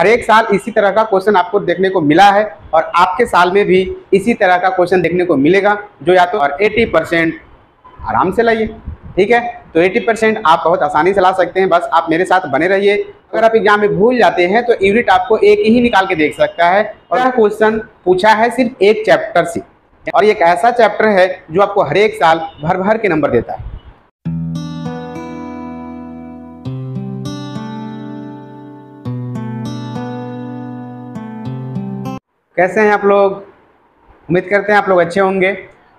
हर एक साल इसी तरह का क्वेश्चन आपको देखने को मिला है और आपके साल में भी इसी तरह का क्वेश्चन देखने को मिलेगा, जो या तो 80% आराम से लाइए। ठीक है, तो 80% आप बहुत आसानी से ला सकते हैं, बस आप मेरे साथ बने रहिए। अगर आप एग्जाम में भूल जाते हैं तो यूनिट आपको एक ही निकाल के देख सकता है, और यह क्वेश्चन पूछा है सिर्फ एक चैप्टर से, और एक ऐसा चैप्टर है जो आपको हर एक साल भर भर के नंबर देता है। कैसे हैं आप लोग? उम्मीद करते हैं आप लोग अच्छे होंगे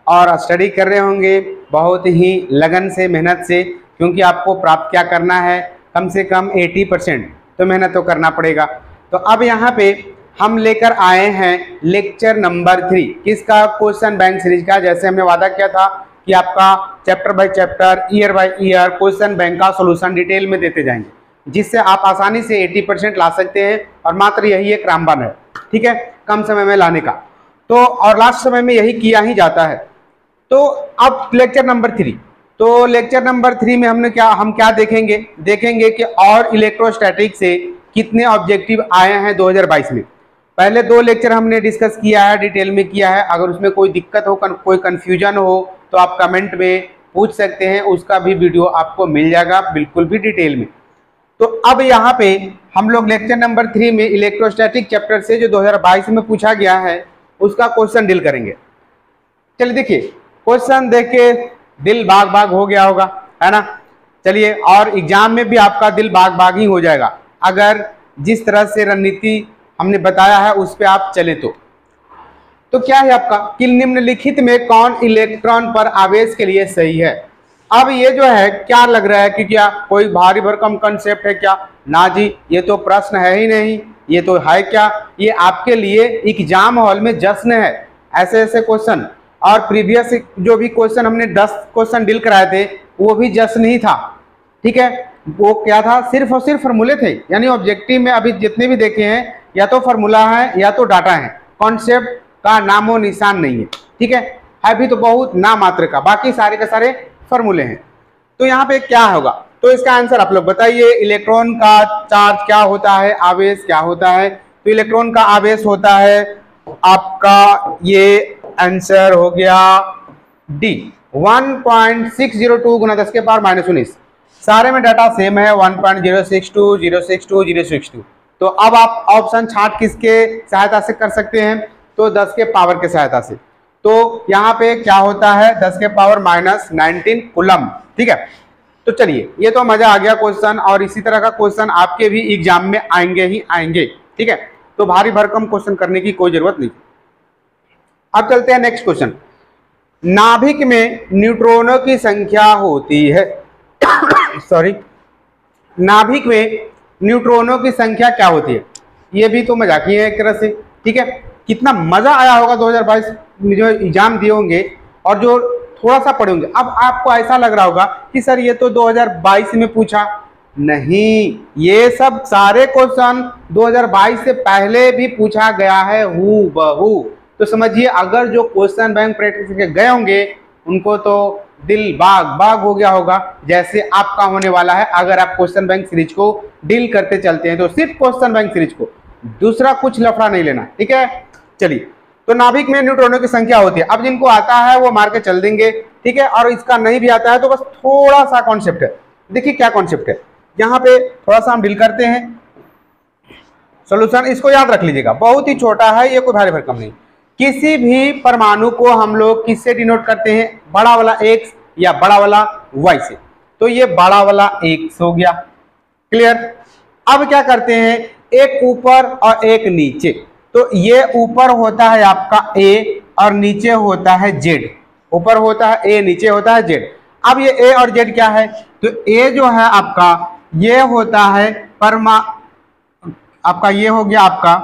और स्टडी कर रहे होंगे बहुत ही लगन से, मेहनत से, क्योंकि आपको प्राप्त क्या करना है, कम से कम 80% तो मेहनत तो करना पड़ेगा। तो अब यहाँ पे हम लेकर आए हैं लेक्चर नंबर 3, किसका? क्वेश्चन बैंक सीरीज का। जैसे हमने वादा किया था कि आपका chapter by chapter, year by year question bank का सोल्यूशन डिटेल में देते जाएंगे, जिससे आप आसानी से 80% ला सकते हैं, और मात्र यही एक रामबाण है, ठीक है, कम समय में लाने का। तो और लास्ट समय में यही किया ही जाता है। तो अब लेक्चर नंबर 3, तो लेक्चर नंबर 3 में हम क्या देखेंगे कि और इलेक्ट्रोस्टैटिक से कितने ऑब्जेक्टिव आए हैं 2022 में। पहले 2 लेक्चर हमने डिस्कस किया है, डिटेल में किया है। अगर उसमें कोई दिक्कत हो, कोई कंफ्यूजन हो तो आप कमेंट में पूछ सकते हैं, उसका भी वीडियो आपको मिल जाएगा बिल्कुल भी डिटेल में। तो अब यहाँ पे हम लोग लेक्चर नंबर 3 में इलेक्ट्रोस्टैटिक चैप्टर से जो 2022 में पूछा गया है उसका क्वेश्चन डील करेंगे। चलिए देखिए, क्वेश्चन देख के दिल बाग बाग हो गया होगा, है ना? चलिए, और एग्जाम में भी आपका दिल बाग बाग ही हो जाएगा अगर जिस तरह से रणनीति हमने बताया है उस पर आप चले तो क्या है आपका कि निम्नलिखित में कौन इलेक्ट्रॉन पर आवेश के लिए सही है। अब ये जो है क्या लग रहा है कि क्या कोई भारी भरकम कंसेप्ट है क्या? ना जी, ये तो प्रश्न है ही नहीं, ये तो है क्या, ये आपके लिए एग्जाम हॉल में जश्न है। ऐसे ऐसे क्वेश्चन, और प्रीवियस जो भी क्वेश्चन हमने 10 क्वेश्चन डील कराए थे वो भी जश्न ही था, ठीक है। वो क्या था? सिर्फ और सिर्फ फार्मूले थे, यानी ऑब्जेक्टिव में अभी जितने भी देखे हैं या तो फार्मूला है या तो डाटा है, कॉन्सेप्ट का नामो निशान नहीं है, ठीक है भी तो बहुत नाम मात्र का, बाकी सारे के सारे फार्मूले हैं। तो यहाँ पे क्या होगा, तो इसका आंसर आप लोग बताइए। इलेक्ट्रॉन का चार्ज क्या होता है, आवेश क्या होता है? तो इलेक्ट्रॉन का आवेश होता है आपका, ये आंसर हो गया डी, 1.602 गुना 10 के पावर -19। सारे में डाटा सेम है, 1.062 062 062। तो अब आप ऑप्शन छांट किसके सहायता से कर सकते हैं? तो 10 के पावर के सहायता से। तो यहाँ पे क्या होता है? 10 के पावर -19 कूलम, ठीक है। तो चलिए, ये तो मजा आ गया क्वेश्चन, और इसी तरह का क्वेश्चन आपके भी एग्जाम में आएंगे ही आएंगे, ठीक है। तो भारी भरकम क्वेश्चन करने की कोई जरूरत नहीं। अब चलते हैं नेक्स्ट क्वेश्चन। नाभिक में न्यूट्रॉनों की संख्या होती है सॉरी, नाभिक में न्यूट्रॉनों की संख्या क्या होती है? ये भी तो मजाकी है एक तरह से, ठीक है। कितना मजा आया होगा 2022 में जो एग्जाम दिए होंगे और जो थोड़ा सा पढ़े होंगे। अब आपको ऐसा लग रहा होगा कि सर ये तो 2022 में पूछा, नहीं, ये सब सारे क्वेश्चन 2022 से पहले भी पूछा गया है हूबहू। तो समझिए, अगर जो क्वेश्चन बैंक प्रैक्टिस के गए होंगे उनको तो दिल बाग बाग हो गया होगा, जैसे आपका होने वाला है अगर आप क्वेश्चन बैंक सीरीज को डील करते चलते हैं। तो सिर्फ क्वेश्चन बैंक सीरीज को, दूसरा कुछ लफड़ा नहीं लेना, ठीक है। चलिए, तो नाभिक में न्यूट्रॉनों की संख्या होती है। अब जिनको आता है वो मार के चल देंगे, ठीक है, और इसका नहीं भी आता है तो बस थोड़ा सा कॉन्सेप्ट है। देखिए क्या कॉन्सेप्ट है, यहाँ पे थोड़ा सा हम डील करते हैं सॉल्यूशन। इसको याद रख लीजिएगा, बहुत ही छोटा है, ये कोई भारी भरकम नहीं। किसी भी परमाणु को हम लोग किससे डिनोट करते हैं? बड़ा वाला x या बड़ा वाला y से। तो ये बड़ा वाला x हो गया, क्लियर। अब क्या करते हैं, एक ऊपर और एक नीचे। तो ये ऊपर होता है आपका a और नीचे होता है z। ऊपर होता है a, नीचे होता है z। अब ये a और z क्या है? तो a जो है आपका, ये होता है आपका ये हो गया आपका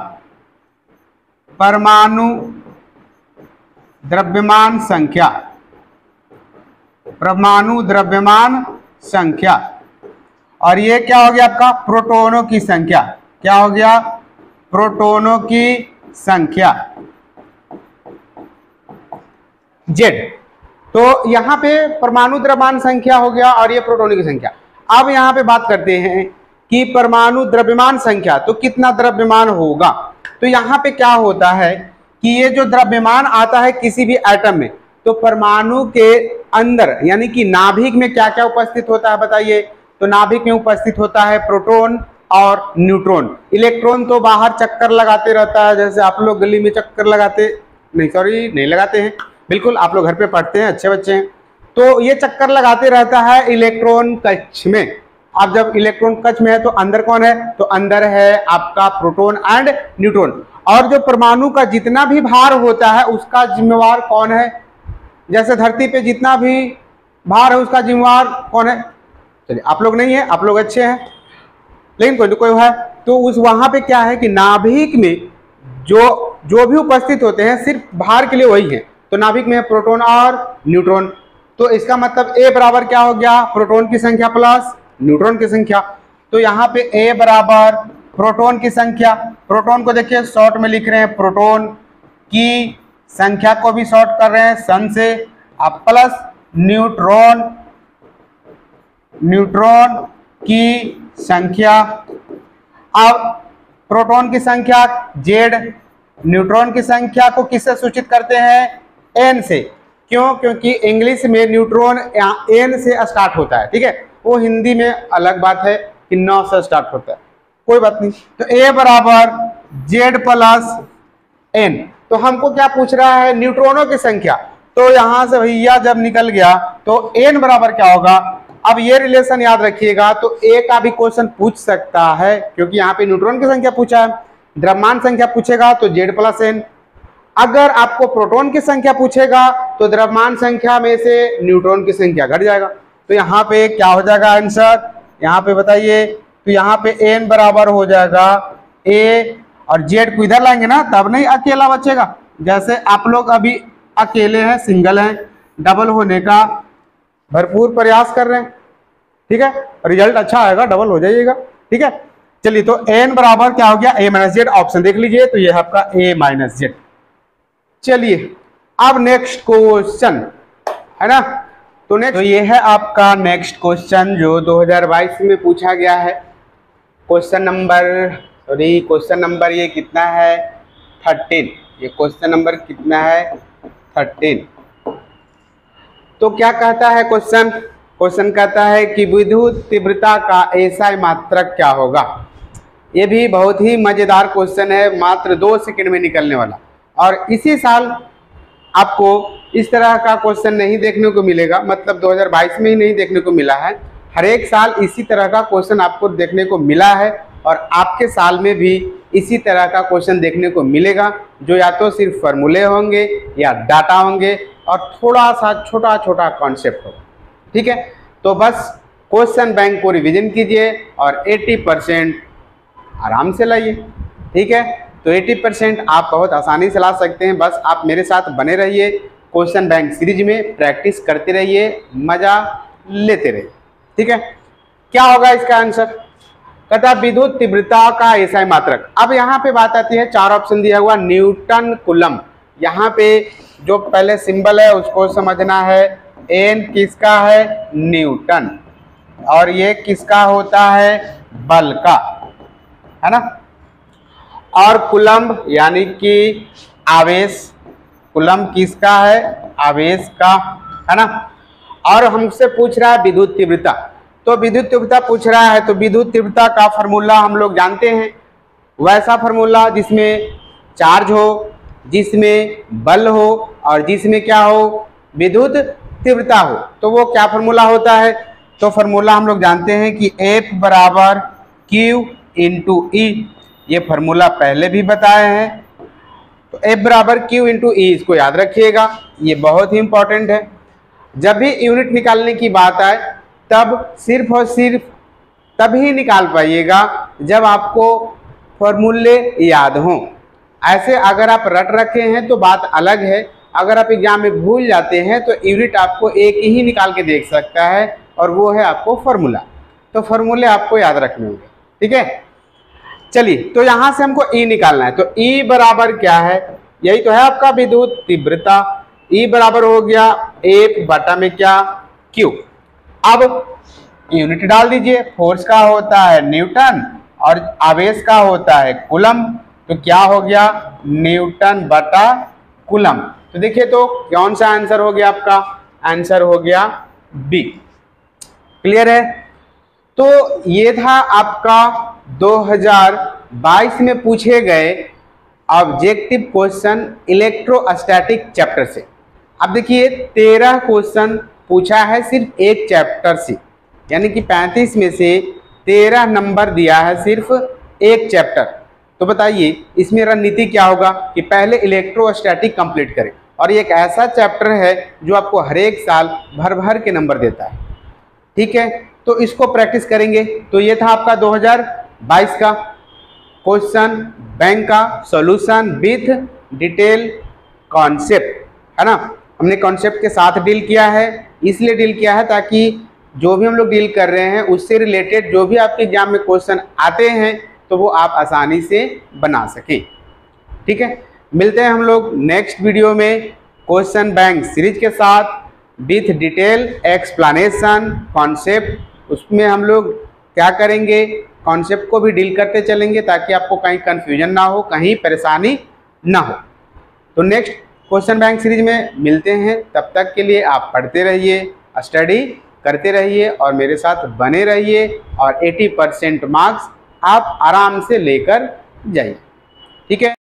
परमाणु द्रव्यमान संख्या, परमाणु द्रव्यमान संख्या। और ये क्या हो गया आपका? प्रोटॉनों की संख्या। क्या हो गया? प्रोटॉनों की संख्या Z। तो यहाँ पे परमाणु द्रव्यमान संख्या हो गया और ये प्रोटॉनों की संख्या। अब यहाँ पे बात करते हैं कि परमाणु द्रव्यमान संख्या, तो कितना द्रव्यमान होगा। तो यहाँ पे क्या होता है कि ये जो द्रव्यमान आता है किसी भी एटम में, तो परमाणु के अंदर यानी कि नाभिक में क्या क्या उपस्थित होता है बताइए। तो नाभिक में उपस्थित होता है प्रोटॉन और न्यूट्रॉन। इलेक्ट्रॉन तो बाहर चक्कर लगाते रहता है, जैसे आप लोग गली में चक्कर लगाते नहीं लगाते हैं, बिल्कुल आप लोग घर पे पढ़ते हैं, अच्छे बच्चे हैं। तो ये चक्कर लगाते रहता है इलेक्ट्रॉन कक्ष में। अब जब इलेक्ट्रॉन कक्ष में है तो अंदर कौन है, तो अंदर है आपका प्रोटॉन एंड न्यूट्रॉन। और जो परमाणु का जितना भी भार होता है उसका जिम्मेवार कौन है, जैसे धरती पे जितना भी भार है उसका जिम्मेवार कौन है। चलिए आप लोग नहीं है, आप लोग अच्छे हैं, लेकिन कोई है तो उस वहां पे क्या है कि नाभिक में जो भी उपस्थित होते हैं सिर्फ भार के लिए वही है। तो नाभिक में प्रोटॉन और न्यूट्रॉन, तो इसका मतलब A बराबर क्या हो गया, प्रोटॉन की संख्या प्लस न्यूट्रॉन की संख्या। तो यहाँ पे A बराबर प्रोटॉन की संख्या, प्रोटॉन को देखिए शॉर्ट में लिख रहे हैं, प्रोटॉन की संख्या को भी शॉर्ट कर रहे हैं सन से, आप प्लस न्यूट्रॉन की संख्या। अब प्रोटॉन की संख्या Z, न्यूट्रॉन की संख्या को किससे सूचित करते हैं, N से। क्यों, क्योंकि इंग्लिश में न्यूट्रॉन N से स्टार्ट होता है, ठीक है। वो हिंदी में अलग बात है कि 9 से स्टार्ट होता है, कोई बात नहीं। तो A बराबर Z प्लस N। तो हमको क्या पूछ रहा है, न्यूट्रॉनों की संख्या। तो यहां से भैया जब निकल गया तो N बराबर क्या होगा। अब ये रिलेशन याद रखिएगा, तो A का भी क्वेश्चन पूछ सकता है, क्योंकि यहाँ पे न्यूट्रॉन की संख्या पूछा है। द्रव्यमान संख्या पूछेगा तो Z प्लस N। अगर आपको प्रोटॉन की संख्या पूछेगा तो द्रव्यमान संख्या में से न्यूट्रॉन की संख्या घट जाएगा। तो यहाँ पे क्या हो जाएगा आंसर, यहाँ पे बताइए। तो यहाँ पे N बराबर हो जाएगा A, और Z को इधर लाएंगे ना तब नहीं अकेला बचेगा। जैसे आप लोग अभी अकेले हैं, सिंगल हैं, डबल होने का भरपूर प्रयास कर रहे हैं, ठीक है, रिजल्ट अच्छा आएगा, डबल हो जाइएगा, ठीक है। चलिए तो N बराबर क्या हो गया, A माइनस Z, ऑप्शन देख लीजिए, तो ये है आपका A माइनस Z। चलिए अब नेक्स्ट क्वेश्चन है ना, तो ये है आपका नेक्स्ट क्वेश्चन जो 2022 में पूछा गया है। क्वेश्चन नंबर ये कितना है, 13। ये क्वेश्चन नंबर कितना है, 13। तो क्या कहता है क्वेश्चन कहता है कि विद्युत तीव्रता का एसआई मात्रक क्या होगा। ये भी बहुत ही मजेदार क्वेश्चन है, मात्र 2 सेकंड में निकलने वाला। और इसी साल आपको इस तरह का क्वेश्चन नहीं देखने को मिलेगा, मतलब 2022 में ही नहीं देखने को मिला है, हर एक साल इसी तरह का क्वेश्चन आपको देखने को मिला है। और आपके साल में भी इसी तरह का क्वेश्चन देखने को मिलेगा, जो या तो सिर्फ फार्मूले होंगे या डाटा होंगे और थोड़ा सा छोटा कॉन्सेप्ट होगा, ठीक है। तो बस क्वेश्चन बैंक को रिवीजन कीजिए और 80% आराम से लाइए, ठीक है। तो 80% आप बहुत आसानी से ला सकते हैं, बस आप मेरे साथ बने रहिए, क्वेश्चन बैंक सीरीज में प्रैक्टिस करते रहिए, मजा लेते रहिए, ठीक है। क्या होगा इसका आंसर, कहता विद्युत तीव्रता का एसआई मात्रक। अब यहाँ पे बात आती है, 4 ऑप्शन दिया हुआ, न्यूटन कूलम। यहाँ पे जो पहले सिंबल है उसको समझना है, एन किसका है, न्यूटन, और ये किसका होता है, बल का, है ना। और कूलम यानी कि आवेश, कूलम किसका है, आवेश का, है ना। और हमसे पूछ रहा है विद्युत तीव्रता, तो विद्युत तीव्रता पूछ रहा है, तो विद्युत तीव्रता का फार्मूला हम लोग जानते हैं, वैसा फार्मूला जिसमें चार्ज हो, जिसमें बल हो और जिसमें क्या हो, विद्युत तीव्रता हो। तो वो क्या फार्मूला होता है, तो फार्मूला हम लोग जानते हैं कि F बराबर Q इंटू E। ये फार्मूला पहले भी बताए हैं, तो F बराबर Q इंटू E, इसको याद रखिएगा, ये बहुत ही इंपॉर्टेंट है। जब भी यूनिट निकालने की बात आए तब सिर्फ और सिर्फ तभी निकाल पाइएगा जब आपको फॉर्मूले याद हों। ऐसे अगर आप रट रखे हैं तो बात अलग है, अगर आप एग्जाम में भूल जाते हैं तो यूनिट आपको एक ही निकाल के देख सकता है, और वो है आपको फार्मूला। तो फार्मूले आपको याद रखने होंगे, ठीक है। चलिए तो यहाँ से हमको E निकालना है, तो E बराबर क्या है, यही तो है आपका विद्युत तीव्रता। E बराबर हो गया F बटा में क्या, Q। अब यूनिट डाल दीजिए। फोर्स का होता है न्यूटन और आवेश का होता है कूलम, तो क्या हो गया न्यूटन बटा कूलम। तो देखिए तो कौन सा आंसर हो गया आपका, आंसर हो गया बी। क्लियर है। तो ये था आपका 2022 में पूछे गए ऑब्जेक्टिव क्वेश्चन इलेक्ट्रोस्टैटिक चैप्टर से। अब देखिए 13 क्वेश्चन पूछा है सिर्फ एक चैप्टर से, यानी कि 35 में से 13 नंबर दिया है सिर्फ एक चैप्टर। तो बताइए इसमें रणनीति क्या होगा कि पहले इलेक्ट्रोस्टैटिक कंप्लीट करें, और ये एक ऐसा चैप्टर है जो आपको हर एक साल भर भर के नंबर देता है। ठीक है, तो इसको प्रैक्टिस करेंगे। तो ये था आपका 2022 का क्वेश्चन बैंक का सॉल्यूशन विथ डिटेल कॉन्सेप्ट, है ना। हमने कॉन्सेप्ट के साथ डील किया है, इसलिए डील किया है ताकि जो भी हम लोग डील कर रहे हैं उससे रिलेटेड जो भी आपके एग्जाम में क्वेश्चन आते हैं तो वो आप आसानी से बना सकें। ठीक है, मिलते हैं हम लोग नेक्स्ट वीडियो में क्वेश्चन बैंक सीरीज के साथ विथ डिटेल एक्सप्लेनेशन कॉन्सेप्ट। उसमें हम लोग क्या करेंगे, कॉन्सेप्ट को भी डील करते चलेंगे ताकि आपको कहीं कंफ्यूजन ना हो, कहीं परेशानी ना हो। तो नेक्स्ट क्वेश्चन बैंक सीरीज में मिलते हैं, तब तक के लिए आप पढ़ते रहिए, स्टडी करते रहिए और मेरे साथ बने रहिए, और 80% मार्क्स आप आराम से लेकर जाइए। ठीक है।